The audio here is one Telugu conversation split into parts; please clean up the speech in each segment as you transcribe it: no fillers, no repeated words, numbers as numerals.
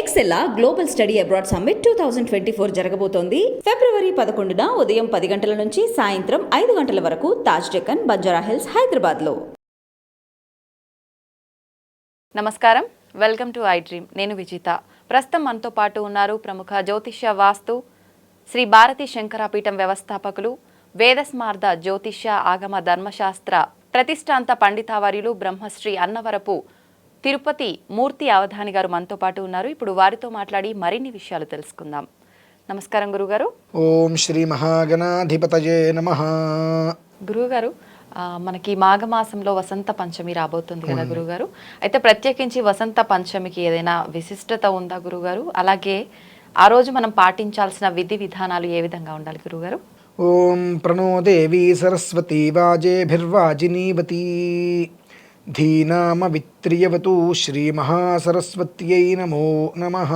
ఎక్సెల్లా గ్లోబల్ స్టడీ అబ్రాడ్ సమ్మిట్ 2024 జరగబోతోంది. ఫిబ్రవరి 11న ఉదయం 10 గంటల నుంచి సాయంత్రం 5 గంటల వరకు తాజ్ డెక్కన్, బంజారాహిల్స్, హైదరాబాద్లో. నమస్కారం, వెల్కమ్ టు ఐ డ్రీమ్. నేను విజిత. ప్రస్తుతం మనతో పాటు ఉన్నారు ప్రముఖ జ్యోతిష్య వాస్తు శ్రీ భారతీ శంకరాపీఠం వ్యవస్థాపకులు, వేదస్మార్ద జ్యోతిష్య ఆగమ ధర్మశాస్త్ర ప్రతిష్టాంత పండితావర్యులు బ్రహ్మశ్రీ అన్నవరపు తిరుపతి మూర్తి అవధాని గారు మనతో పాటు ఉన్నారు. ఇప్పుడు వారితో మాట్లాడి మరిన్ని విషయాలు తెలుసుకుందాం. నమస్కారం గురుగారు. ఓం శ్రీ మహాగణాధిపతయే నమః. గురుగారు, మనకి మాఘమాసంలో వసంత పంచమి రాబోతుంది కదా గురుగారు. అయితే ప్రత్యేకించి వసంత పంచమికి ఏదైనా విశిష్టత ఉందా గురుగారు? అలాగే ఆ రోజు మనం పాటించాల్సిన విధి విధానాలు ఏ విధంగా ఉండాలి గురుగారు? ఓం ప్రణో దేవీ సరస్వతీ వాజేభిర్వాజినీవతీ ధీనామ విత్రియవతు శ్రీ మహాసరస్వత్యై నమో నమః.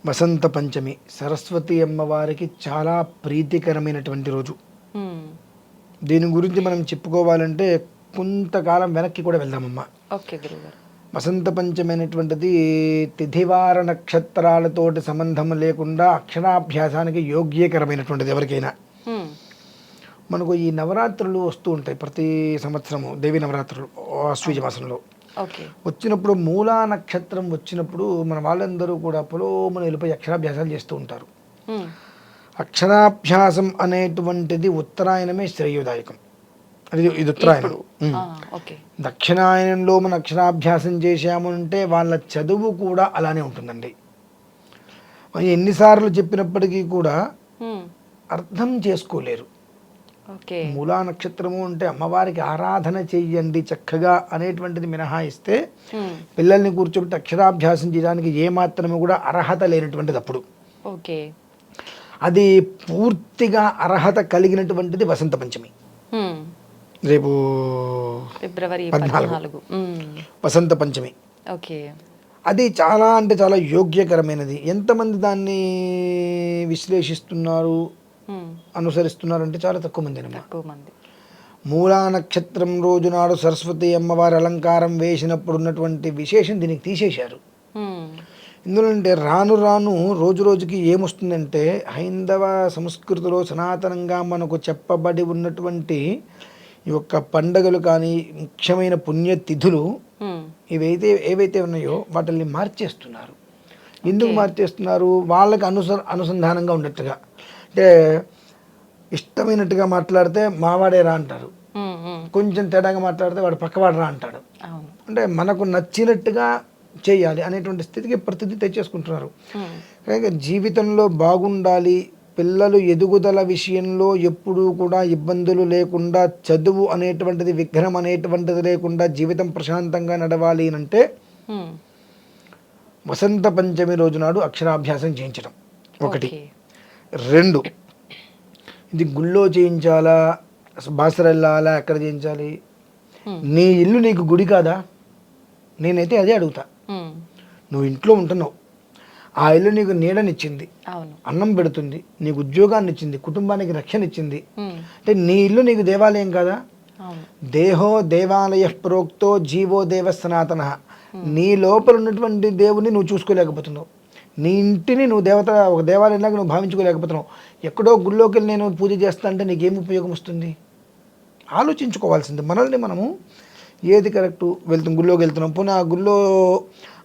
వసంత పంచమి సరస్వతి అమ్మవారికి చాలా ప్రీతికరమైనటువంటి రోజు. దీని గురించి మనం చెప్పుకోవాలంటే కొంతకాలం వెనక్కి కూడా వెళ్దామమ్మా. ఓకే గురుగారు. వసంత పంచమి అనేటువంటిది తిథివార నక్షత్రాలతోటి సంబంధం లేకుండా అక్షరాభ్యాసానికి యోగ్యకరమైనటువంటిది ఎవరికైనా. మనకు ఈ నవరాత్రులు వస్తూ ఉంటాయి ప్రతి సంవత్సరము, దేవి నవరాత్రులు ఆశ్వీజ మాసంలో వచ్చినప్పుడు, మూలా నక్షత్రం వచ్చినప్పుడు మన వాళ్ళందరూ కూడా పొలోమని వెళ్ళిపోయి అక్షరాభ్యాసాలు చేస్తూ ఉంటారు. అక్షరాభ్యాసం అనేటువంటిది ఉత్తరాయణమే శ్రేయోదాయకం. ఇది ఉత్తరాయణం. దక్షిణాయనంలో మనం అక్షరాభ్యాసం చేశాము అంటే వాళ్ళ చదువు కూడా అలానే ఉంటుందండి. ఎన్నిసార్లు చెప్పినప్పటికీ కూడా అర్థం చేసుకోలేరు. మూలా నక్షత్రము అంటే అమ్మవారికి ఆరాధన చెయ్యండి చక్కగా అనేటువంటిది మినహాయిస్తే పిల్లల్ని కూర్చోబెట్టి అక్షరాభ్యాసం చేయడానికి ఏమాత్రమే కూడా అర్హత లేనటువంటిది. అప్పుడు అది పూర్తిగా అర్హత కలిగినటువంటిది వసంత పంచమి. రేపు ఫిబ్రవరి 14 వసంత పంచమి. అది చాలా అంటే చాలా యోగ్యకరమైనది. ఎంతమంది దాన్ని విశ్లేషిస్తున్నారు, అనుసరిస్తున్నారు అంటే చాలా తక్కువ మంది. మూలా నక్షత్రం రోజు నాడు సరస్వతి అమ్మవారి అలంకారం వేసినప్పుడు ఉన్నటువంటి విశేషం దీనికి తీసేశారు. ఎందుకంటే రాను రాను రోజు రోజుకి ఏమొస్తుందంటే హైందవ సంస్కృతిలో సనాతనంగా మనకు చెప్పబడి ఉన్నటువంటి ఈ యొక్క పండగలు కానీ ముఖ్యమైన పుణ్యతిథులు ఏవైతే ఉన్నాయో వాటిని మార్చేస్తున్నారు. ఎందుకు మార్చేస్తున్నారు? వాళ్ళకి అనుసంధానంగా ఉన్నట్టుగా. అంటే ఇష్టమైనట్టుగా మాట్లాడితే మావాడే రా అంటారు, కొంచెం తేడాగా మాట్లాడితే వాడు పక్కవాడు రా అంటాడు. అంటే మనకు నచ్చినట్టుగా చేయాలి అనేటువంటి స్థితికి ప్రతిదీ తెచ్చేసుకుంటున్నారు. కనుక జీవితంలో బాగుండాలి, పిల్లలు ఎదుగుదల విషయంలో ఎప్పుడూ కూడా ఇబ్బందులు లేకుండా, చదువు అనేటువంటిది విఘ్నం అనేటువంటిది లేకుండా జీవితం ప్రశాంతంగా నడవాలి అంటే వసంత పంచమి రోజు నాడు అక్షరాభ్యాసం చేయించడం ఒకటి. 2, ఇది గుళ్ళో చేయించాలా, బాసరెళ్ళాలా, ఎక్కడ చేయించాలి? నీ ఇల్లు నీకు గుడి కాదా? నేనైతే అదే అడుగుతా. నువ్వు ఇంట్లో ఉంటున్నావు, ఆ ఇల్లు నీకు నీడనిచ్చింది, అన్నం పెడుతుంది, నీకు ఉద్యోగాన్ని ఇచ్చింది, కుటుంబానికి రక్షణ ఇచ్చింది అంటే నీ ఇల్లు నీకు దేవాలయం కాదా? దేహో దేవాలయ ప్రోక్తో జీవో దేవ సనాతన. నీ లోపల ఉన్నటువంటి దేవుని నువ్వు చూసుకోలేకపోతున్నావు, నీ ఇంటిని నువ్వు ఒక దేవాలయంలాగా నువ్వు భావించుకోలేకపోతున్నావు. ఎక్కడో గుళ్ళోకి వెళ్ళి నేను పూజ చేస్తా అంటే నీకేం ఉపయోగం వస్తుంది? ఆలోచించుకోవాల్సింది. మనల్ని మనము ఏది కరెక్టు. గుళ్ళోకి వెళ్తున్నాం, పోనీ ఆ గుళ్ళో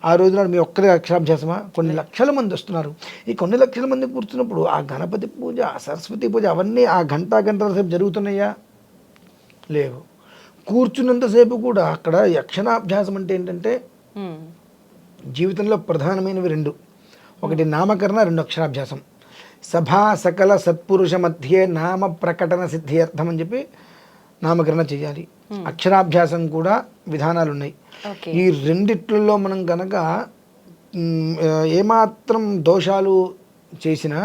ఆ రోజు నాడు మీ ఒక్కరే అక్షరాభ్యాసమా? కొన్ని లక్షల మంది వస్తున్నారు. ఈ కొన్ని లక్షల మంది కూర్చున్నప్పుడు ఆ గణపతి పూజ, ఆ సరస్వతి పూజ అవన్నీ ఆ గంటల సేపు జరుగుతున్నాయా? లేవు. కూర్చున్నంతసేపు కూడా అక్కడ అక్షరాభ్యాసం అంటే ఏంటంటే జీవితంలో ప్రధానమైనవి 2. ఒకటి నామకరణ, 2 అక్షరాభ్యాసం. సభా సకల సత్పురుష మధ్యే నామ ప్రకటన సిద్ధి అర్థం అని చెప్పి నామకరణ చేయాలి. అక్షరాభ్యాసం కూడా విధానాలు ఉన్నాయి. ఈ రెండిట్లలో మనం కనుక ఏమాత్రం దోషాలు చేసినా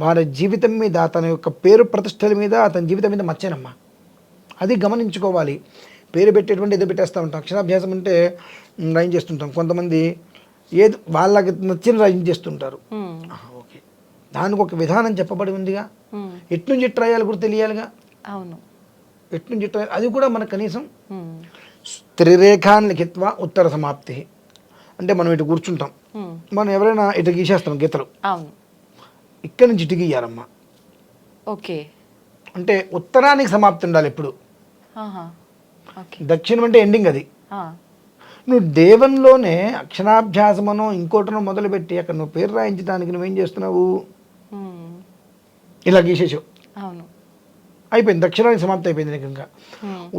వారి జీవితం మీద, తన యొక్క పేరు ప్రతిష్టల మీద, అతని జీవితం మీద మచ్చేనమ్మా. అది గమనించుకోవాలి. పేరు పెట్టేటువంటి ఏదో పెట్టేస్తూ ఉంటాం. అక్షరాభ్యాసం అంటే రాయం చేస్తుంటాం. కొంతమంది ఏది వాళ్ళకి నచ్చిన రాయం చేస్తుంటారు. ఓకే, దానికి ఒక విధానం చెప్పబడి ఉందిగా. ఎట్నుంచి ఎట్టు రాయాలి కూడా తెలియాలిగా. అవును, ఎట్నుంచి ఎట్టు, అది కూడా మనకు కనీసం త్రిరేఖాన్ లిఖిత్వా ఉత్తర సమాప్తి. అంటే మనం ఇటు కూర్చుంటాం, మనం ఎవరైనా ఇటు గీసేస్తాం గీతలు, అవును. ఇక్కడి నుంచి ఇటు గీయాలమ్మా. ఓకే. అంటే ఉత్తరానికి సమాప్తి ఉండాలి ఎప్పుడు. ఓకే. దక్షిణం అంటే ఎండింగ్ అది. నువ్వు దేవంలోనే అక్షరాభ్యాసమనో ఇంకోటనో మొదలుపెట్టి అక్కడ నువ్వు పేరు రాయించడానికి నువ్వేం చేస్తున్నావు, ఇలా గీసేసావు, అవును, అయిపోయింది, దక్షిణానికి సమాప్తి అయిపోయింది నీకు. ఇంకా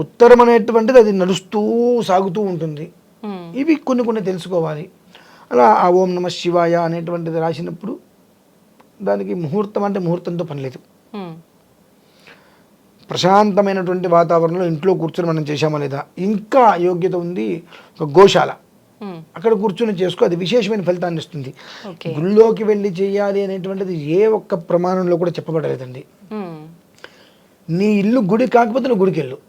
ఉత్తరం అనేటువంటిది అది నడుస్తూ సాగుతూ ఉంటుంది. ఇవి కొన్ని కొన్ని తెలుసుకోవాలి. అలా ఆ ఓం నమ శివాయ అనేటువంటిది రాసినప్పుడు దానికి ముహూర్తం అంటే ముహూర్తంతో పని లేదు. ప్రశాంతమైనటువంటి వాతావరణంలో ఇంట్లో కూర్చొని మనం చేసామా లేదా, ఇంకా యోగ్యత ఉంది ఒక గోశాల, అక్కడ కూర్చొని చేసుకో, అది విశేషమైన ఫలితాన్ని ఇస్తుంది. గుళ్ళోకి వెళ్ళి చేయాలి అనేటువంటిది ఏ ఒక్క ప్రమాణంలో కూడా చెప్పబడలేదండి. నీ ఇల్లు గుడి కాకపోతే నువ్వు గుడికి వెళ్ళు.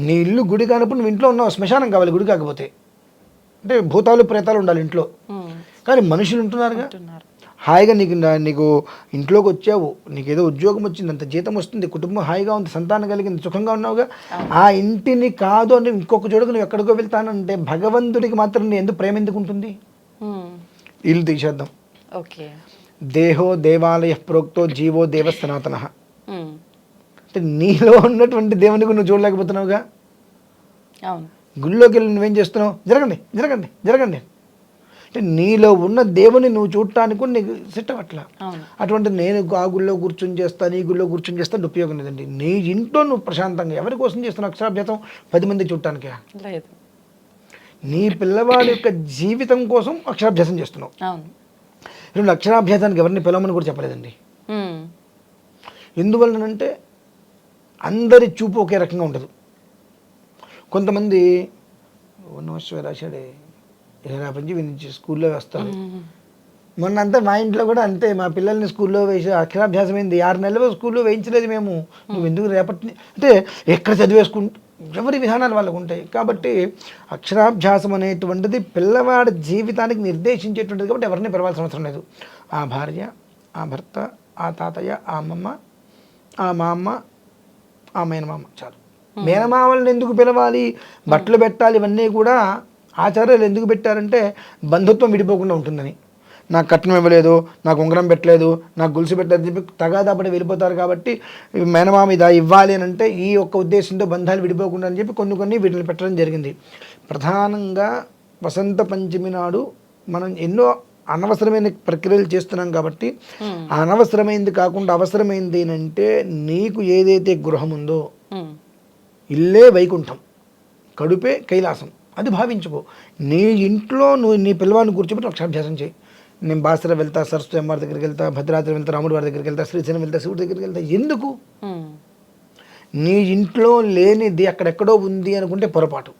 నీ ఇల్లు గుడి కానప్పుడు నువ్వు ఇంట్లో ఉన్నావు, శ్మశానం కావాలి గుడి కాకపోతే. అంటే భూతాలు ప్రేతాలు ఉండాలి ఇంట్లో, కానీ మనుషులు ఉంటున్నారుగా. హాయిగా నీకు ఇంట్లోకి వచ్చావు, నీకు ఏదో ఉద్యోగం వచ్చింది, అంత జీతం వస్తుంది, కుటుంబం హాయిగా ఉంది, సంతానం కలిగింది, సుఖంగా ఉన్నావుగా. ఆ ఇంటిని కాదు అని ఇంకొక చోటుకు నువ్వు ఎక్కడికో వెళ్తానంటే భగవంతుడికి మాత్రం నీ ఎందుకు ప్రేమ ఎందుకు ఉంటుంది. ఇల్లు తీసేద్దాం. దేహో దేవాలయ ప్రోక్తో జీవో దేవ సనాతన. అంటే నీలో ఉన్నటువంటి దేవునికి నువ్వు చూడలేకపోతున్నావుగా. గుళ్ళోకి వెళ్ళి నువ్వేం చేస్తున్నావు, జరగండి జరగండి జరగండి అంటే నీలో ఉన్న దేవుని నువ్వు చూడటానికి కూడా నీకు సెట్ అవ్వట్లా. అటువంటి నేను ఆ గుళ్ళో కూర్చొని చేస్తాను, ఈ గుళ్ళో కూర్చొని చేస్తాను ఉపయోగం లేదండి. నీ ఇంట్లో నువ్వు ప్రశాంతంగా ఎవరి కోసం చేస్తున్నావు అక్షరాభ్యాసం, 10 మంది చూడటానికే లేదు. నీ పిల్లవాడి యొక్క జీవితం కోసం అక్షరాభ్యాసం చేస్తున్నావు. రెండు అక్షరాభ్యాసానికి ఎవరిని పిలవమని కూడా చెప్పలేదండి. ఎందువలనంటే అందరి చూపు ఒకే రకంగా ఉండదు. కొంతమంది రాశాడే 20 నుంచి విని స్కూల్లో వేస్తారు. మొన్న అంతా మా ఇంట్లో కూడా అంతే, మా పిల్లల్ని స్కూల్లో వేసి అక్షరాభ్యాసం అయింది, 6 నెలలు స్కూల్లో వేయించలేదు మేము. నువ్వు ఎందుకు రేపటి అంటే ఎక్కడ చదివేసుకుంటూ ఎవరి విధానాలు వాళ్ళకు ఉంటాయి. కాబట్టి అక్షరాభ్యాసం అనేటువంటిది పిల్లవాడి జీవితానికి నిర్దేశించేటువంటిది కాబట్టి ఎవరిని పిలవాల్సిన అవసరం లేదు. ఆ భార్య, ఆ భర్త, ఆ తాతయ్య, ఆ అమ్మమ్మ, ఆ మా అమ్మ, ఆ మేనమామ చాలు. మేనమామల్ని ఎందుకు పిలవాలి, బట్టలు పెట్టాలి, ఇవన్నీ కూడా ఆచారాలు ఎందుకు పెట్టారంటే బంధుత్వం విడిపోకుండా ఉంటుందని. నాకు కట్నం ఇవ్వలేదు, నాకు ఉంగరం పెట్టలేదు, నాకు గొలుసు పెట్టలేదు చెప్పి తగాదాపడి వెళ్ళిపోతారు. కాబట్టి మేనమామ ఇదా ఇవ్వాలి అని అంటే ఈ యొక్క ఉద్దేశంతో బంధాలు విడిపోకుండా అని చెప్పి కొన్ని వీటిని పెట్టడం జరిగింది. ప్రధానంగా వసంత పంచమి నాడు మనం ఎన్నో అనవసరమైన ప్రక్రియలు చేస్తున్నాం కాబట్టి అనవసరమైంది కాకుండా అవసరమైంది ఏంటంటే నీకు ఏదైతే గృహం ఉందో ఇల్లే వైకుంఠం, కడుపే కైలాసం అది భావించుకో. నీ ఇంట్లో నువ్వు నీ పిల్లవాడిని కూర్చోబెట్టి అక్షరాభ్యాసం చేయి. నేను బాసర వెళ్తా, సరస్వతి అమ్మవారి దగ్గరికి వెళ్తా, భద్రాద్రి వెళ్తా, రాముడి వారి దగ్గరికి వెళ్తా, శ్రీశైలం వెళ్తా, శివుడి దగ్గరికి వెళ్తా. ఎందుకు? నీ ఇంట్లో లేనిది అక్కడెక్కడో ఉంది అనుకుంటే పొరపాటు.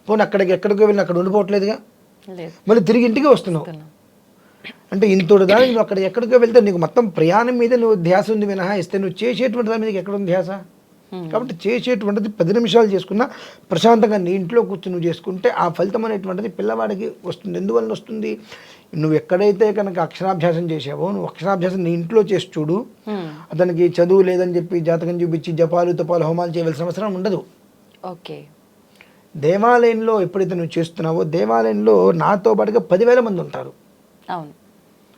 పోనీ ఎక్కడికో వెళ్ళి అక్కడ ఉండిపోవట్లేదుగా, మళ్ళీ తిరిగి ఇంటికి వస్తున్నావు. అంటే ఇంతటి దానికి నువ్వు అక్కడ ఎక్కడికో వెళ్తే నీకు మొత్తం ప్రయాణం మీద నువ్వు ధ్యాస ఉంది మినహాయిస్తే నువ్వు చేసేటువంటి దాని మీద ఎక్కడ ఉంది ధ్యాస. కాబట్టి చేసేటువంటిది 10 నిమిషాలు చేసుకున్నా ప్రశాంతంగా నీ ఇంట్లో కూర్చొని నువ్వు చేసుకుంటే ఆ ఫలితం అనేటువంటిది పిల్లవాడికి వస్తుంది. ఎందువల్ల వస్తుంది? నువ్వు ఎక్కడైతే కనుక అక్షరాభ్యాసం చేసావో నువ్వు అక్షరాభ్యాసం నీ ఇంట్లో చేసి చూడు. అతనికి చదువు లేదని చెప్పి జాతకం చూపించి జపాలు తపాలు హోమాలు చేయవలసిన అవసరం ఉండదు. ఓకే. దేవాలయంలో ఎప్పుడైతే నువ్వు చేస్తున్నావో దేవాలయంలో నాతో పాటుగా 10,000 మంది ఉంటారు. అవును.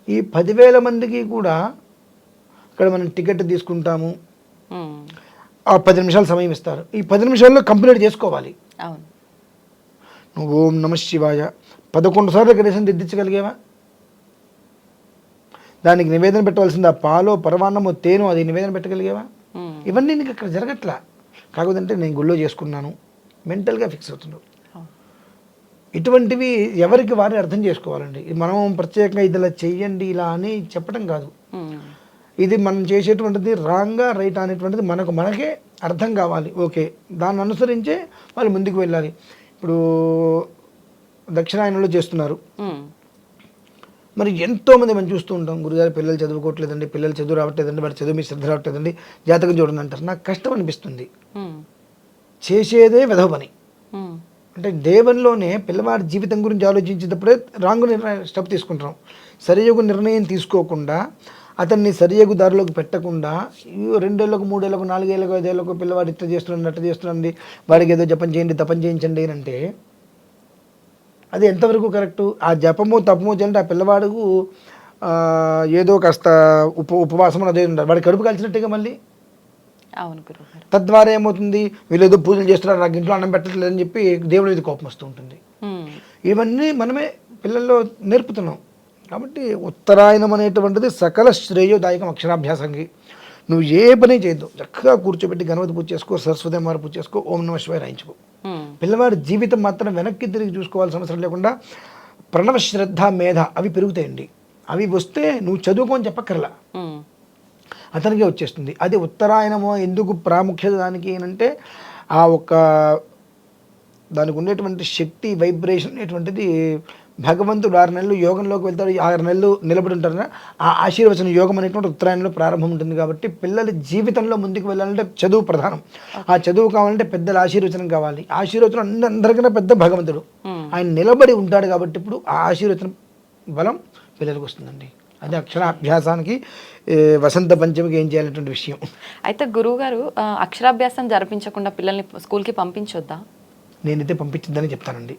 ఈ 10,000 మందికి కూడా ఇక్కడ మనం టికెట్ తీసుకుంటాము, ఆ 10 నిమిషాలు సమయం ఇస్తారు. ఈ 10 నిమిషాల్లో కంప్లీట్ చేసుకోవాలి. అవును. నువ్వు ఓం నమ శివాయ 11 సార్లు కనీసం దిద్దించగలిగేవా? దానికి నివేదన పెట్టవలసింది ఆ పాలో పరమాన్నమో తేనో, అది నివేదన పెట్టగలిగేవా? ఇవన్నీ నీకు అక్కడ జరగట్లా. కాకపోతే నేను గుళ్ళో చేసుకున్నాను, మెంటల్గా ఫిక్స్ అవుతున్నావు. ఇటువంటివి ఎవరికి వారిని అర్థం చేసుకోవాలండి. మనం ప్రత్యేకంగా ఇది ఇలా చెయ్యండి ఇలా అని చెప్పడం కాదు. ఇది మనం చేసేటువంటిది రాంగా రైట్ అనేటువంటిది మనకే అర్థం కావాలి. ఓకే, దాన్ని అనుసరించే వాళ్ళు ముందుకు వెళ్ళాలి. ఇప్పుడు దక్షిణాయనంలో చేస్తున్నారు, మరి ఎంతోమంది మనం చూస్తూ ఉంటాం, గురుగారు పిల్లలు చదువుకోవట్లేదండి, పిల్లలు చదువు రావట్లేదండి, వాడి చదువు మీ శ్రద్ధ రావట్లేదండి, జాతకం చూడండి అంటారు. నాకు కష్టం అనిపిస్తుంది. చేసేదే వెధవ పని. అంటే దేవునిలోనే పిల్లవాడి జీవితం గురించి ఆలోచించేటప్పుడే రాంగ్ స్టెప్ తీసుకుంటాం. సరియోగ నిర్ణయం తీసుకోకుండా అతన్ని సరియగు దారిలోకి పెట్టకుండా 2 ఏళ్ళకు 3 ఏళ్ళకు 4 ఏళ్ళకు 5 ఏళ్ళకు పిల్లవాడు ఇట్లా చేస్తున్నాడు అట్లా చేస్తున్నాడు, వాడికి ఏదో జపం చేయండి తపం చేయించండి అని అంటే అది ఎంతవరకు కరెక్టు? ఆ జపము తపము చేయాలంటే ఆ పిల్లవాడుకు ఏదో కాస్త ఉపవాసం అదే ఉండాలి, వాడి కడుపు కలిసినట్టుగా మళ్ళీ. అవును గురుగారు. తద్వారా ఏమవుతుంది, వీళ్ళు ఏదో పూజలు చేస్తున్నారు నాకు ఇంట్లో అన్నం పెట్టట్లేదని చెప్పి దేవుడి మీద కోపం వస్తూ ఉంటుంది. ఇవన్నీ మనమే పిల్లల్లో నేర్పుతున్నాం. కాబట్టి ఉత్తరాయణం అనేటువంటిది సకల శ్రేయోదాయకం అక్షరాభ్యాసంకి. నువ్వు ఏ పని చేయొద్దు, చక్కగా కూర్చోబెట్టి గణపతి పూజ చేసుకో, సరస్వతి అమ్మవారి పూజ చేసుకో, ఓం నమః శివాయ రాయించుకో. పిల్లవాడి జీవితం మాత్రం వెనక్కి తిరిగి చూసుకోవాల్సిన అవసరం లేకుండా ప్రణవ శ్రద్ధ మేధ అవి పెరుగుతాయండి. అవి వస్తే నువ్వు చదువుకోని చెప్పక్కర్లా, అతనికే వచ్చేస్తుంది. అది ఉత్తరాయణమో ఎందుకు ప్రాముఖ్యత దానికి అంటే ఆ ఒక దానికి ఉండేటువంటి శక్తి వైబ్రేషన్ అనేటువంటిది భగవంతుడు 6 నెలలు యోగంలోకి వెళ్తాడు, 6 నెలలు నిలబడి ఉంటారు. ఆ ఆశీర్వచన యోగం అనేటువంటి ఉత్తరాయణంలో ప్రారంభం ఉంటుంది. కాబట్టి పిల్లల జీవితంలో ముందుకు వెళ్ళాలంటే చదువు ప్రధానం. ఆ చదువు కావాలంటే పెద్దల ఆశీర్వచనం కావాలి. ఆశీర్వచనం అందరికన్నా పెద్ద భగవంతుడు, ఆయన నిలబడి ఉంటాడు. కాబట్టి ఇప్పుడు ఆ ఆశీర్వచనం బలం పిల్లలకు వస్తుందండి. అది అక్షరాభ్యాసానికి వసంత పంచమికి ఏం చేయాలనేటువంటి విషయం. అయితే గురువుగారు అక్షరాభ్యాసం జరిపించకుండా పిల్లల్ని స్కూల్కి పంపించొద్దా? నేనైతే పంపించిందని చెప్తానండి.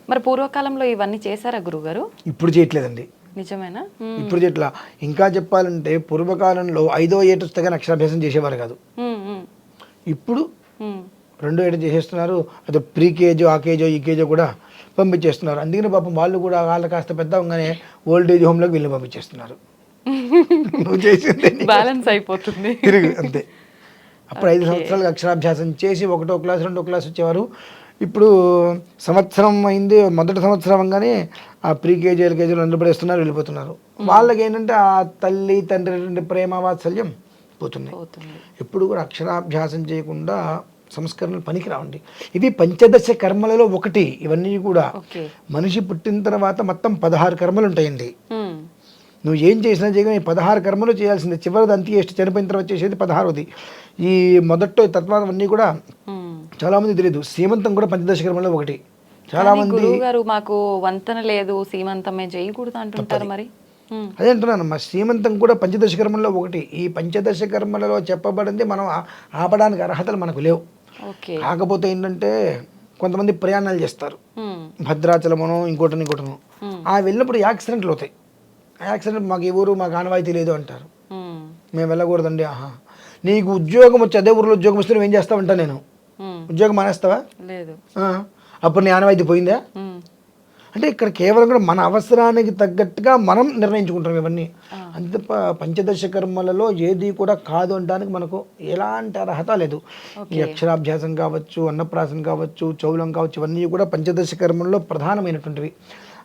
మరి పూర్వకాలంలో ఇవన్నీ చేశారా గురుగారు? ఇప్పుడు చేయట్లేదండి. నిజమేనా? ఇప్పుడు చేయట్లా. ఇంకా చెప్పాలంటే పూర్వకాలంలో 5వ ఏట వస్తే కానీ అక్షరాభ్యాసం చేసేవారు కాదు. ఇప్పుడు 2వ ఏట చేసేస్తున్నారు. అదే ప్రీ కేజీ ఆ కేజో ఈ కేజో కూడా పంపించేస్తున్నారు. అందుకని పాపం వాళ్ళు కూడా వాళ్ళు కాస్త పెద్ద అవగానే ఓల్డ్ ఏజ్ హోమ్లోకి వీళ్ళు పంపించేస్తున్నారు. నువ్వు చేసింది బ్యాలెన్స్ అయిపోతుంది తిరిగి అంతే. అప్పుడు 5 సంవత్సరాలకు అక్షరాభ్యాసం చేసి 1వ క్లాస్ 2వ క్లాస్ వచ్చేవారు. ఇప్పుడు సంవత్సరం అయింది, మొదటి సంవత్సరం అవగానే ఆ ప్రీ కేజీ ఎల్కేజీలో నిలబడేస్తున్నారు, వెళ్ళిపోతున్నారు. వాళ్ళకి ఏంటంటే ఆ తల్లి తండ్రి ప్రేమ వాత్సల్యం పోతున్నాయి. ఎప్పుడు కూడా అక్షరాభ్యాసం చేయకుండా సంస్కరణలు పనికి రావండి. ఇవి పంచదశ కర్మలలో ఒకటి. ఇవన్నీ కూడా మనిషి పుట్టిన తర్వాత మొత్తం 16 కర్మలు ఉంటాయండి. నువ్వు ఏం చేసినా చేయగా 16 కర్మలు చేయాల్సిందే. చివరిది అంత్యేష్టి చనిపోయిన తర్వాత చేసేది 16వది. ఈ మొదట్లో తత్వాలు అన్నీ కూడా చాలా మంది తెలియదు. సీమంతం కూడా పంచదశ కర్మలో ఒకటి. చాలా మంది గారు మాకు వంతన లేదు సీమంతమే చేయకూడదు అంటుంటారు. మరి అదే అంటున్నానమ్మా, సీమంతం కూడా పంచదశ కర్మల్లో ఒకటి. ఈ పంచదశ కర్మలలో చెప్పబడింది మనం ఆపడానికి అర్హతలు మనకు లేవు. కాకపోతే ఏంటంటే కొంతమంది ప్రయాణాలు చేస్తారు, భద్రాచలమనో ఇంకోటనో. ఆ వెళ్ళినప్పుడు యాక్సిడెంట్లు అవుతాయి. యాక్సిడెంట్ మాకు ఈ ఊరు మాకు ఆనవాయితీ లేదు అంటారు. మేము వెళ్ళకూడదండి. నీకు ఉద్యోగం వచ్చి అదే ఊరిలో ఉద్యోగం వస్తే నువ్వేం చేస్తావంటా, నేను ఉద్యోగం మానేస్తావా? లేదు. అప్పుడు నీ ఆనవాయితీ పోయిందా? అంటే ఇక్కడ కేవలం కూడా మన అవసరానికి తగ్గట్టుగా మనం నిర్ణయించుకుంటాం ఇవన్నీ. అంత పంచదశ కర్మలలో ఏది కూడా కాదు అనడానికి మనకు ఎలాంటి అర్హత లేదు. ఈ అక్షరాభ్యాసం కావచ్చు, అన్నప్రాసన కావచ్చు, చౌలం కావచ్చు, ఇవన్నీ కూడా పంచదశ కర్మల్లో ప్రధానమైనటువంటివి.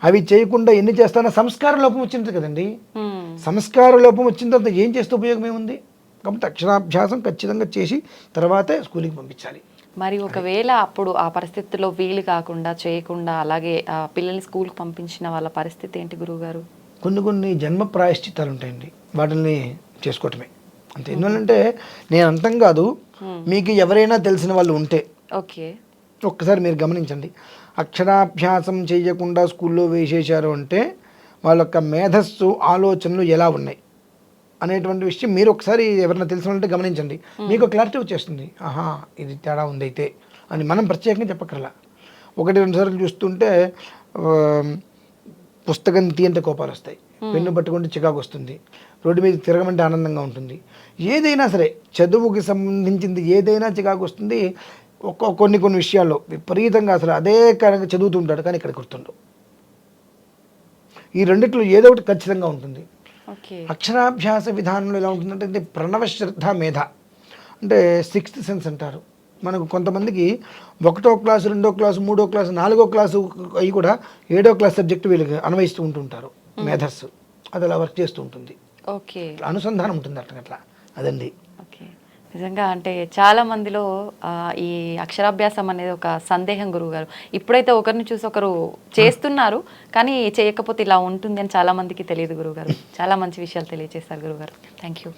అవి చేయకుండా ఎన్ని చేస్తానో సంస్కార లోపం వచ్చింది కదండి. సంస్కార లోపం వచ్చిన తర్వాత ఏం చేస్తే ఉపయోగం ఏముంది? కాబట్టి అక్షరాభ్యాసం ఖచ్చితంగా చేసి తర్వాతే స్కూల్కి పంపించాలి. మరి ఒకవేళ అప్పుడు ఆ పరిస్థితుల్లో వీలు కాకుండా చేయకుండా అలాగే పిల్లల్ని స్కూల్కి పంపించిన వాళ్ళ పరిస్థితి ఏంటి గురువుగారు? కొన్ని జన్మ ప్రాయశ్చిత్తాలు ఉంటాయండి, వాటిని చేసుకోవటమే అంతే. ఎందుకంటే నేను అంతం కాదు, మీకు ఎవరైనా తెలిసిన వాళ్ళు ఉంటే ఒక్కసారి మీరు గమనించండి. అక్షరాభ్యాసం చేయకుండా స్కూల్లో వేసేశారు అంటే వాళ్ళ యొక్క మేధస్సు ఆలోచనలు ఎలా ఉన్నాయి అనేటువంటి విషయం మీరు ఒకసారి ఎవరైనా తెలిసిన వాళ్ళంటే గమనించండి. మీకు క్లారిటీ వచ్చేస్తుంది. ఇది తేడా ఉంది అయితే అని మనం ప్రత్యేకంగా చెప్పక్కర్లా. 1-2 సార్లు చూస్తుంటే పుస్తకం తీయంటే కోపాలు వస్తాయి, పెన్ను పట్టుకుంటే చికాకు వస్తుంది, రోడ్డు మీద తిరగమంటే ఆనందంగా ఉంటుంది. ఏదైనా సరే చదువుకి సంబంధించింది ఏదైనా చికాకు వస్తుంది. కొన్ని విషయాల్లో విపరీతంగా అసలు అదే కారణంగా చదువుతుంటాడు, కానీ ఇక్కడ గుర్తుండవు. ఈ రెండిట్లో ఏదో ఒకటి ఖచ్చితంగా ఉంటుంది. అక్షరాభ్యాస విధానంలో ఎలా ఉంటుందంటే ప్రణవ శ్రద్ధ మేధ అంటే 6th సెన్స్ అంటారు. మనకు కొంతమందికి 1వ క్లాసు 2వ క్లాసు 3వ క్లాసు 4వ క్లాసు అవి కూడా 7వ క్లాస్ సబ్జెక్టు వీళ్ళకి అన్వయిస్తూ ఉంటుంటారు. మేధస్సు అది అలా వర్క్ చేస్తూ ఉంటుంది. అనుసంధానం ఉంటుంది అట్లా. అదండి. నిజంగా అంటే చాలా మందిలో ఈ అక్షరాభ్యాసం అనేది ఒక సందేహం గురువుగారు. ఇప్పుడైతే ఒకరిని చూసి ఒకరు చేస్తున్నారు, కానీ చేయకపోతే ఇలా ఉంటుంది అని చాలా మందికి తెలియదు గురువుగారు. చాలా మంచి విషయాలు తెలియజేశారు గురువుగారు. Thank you.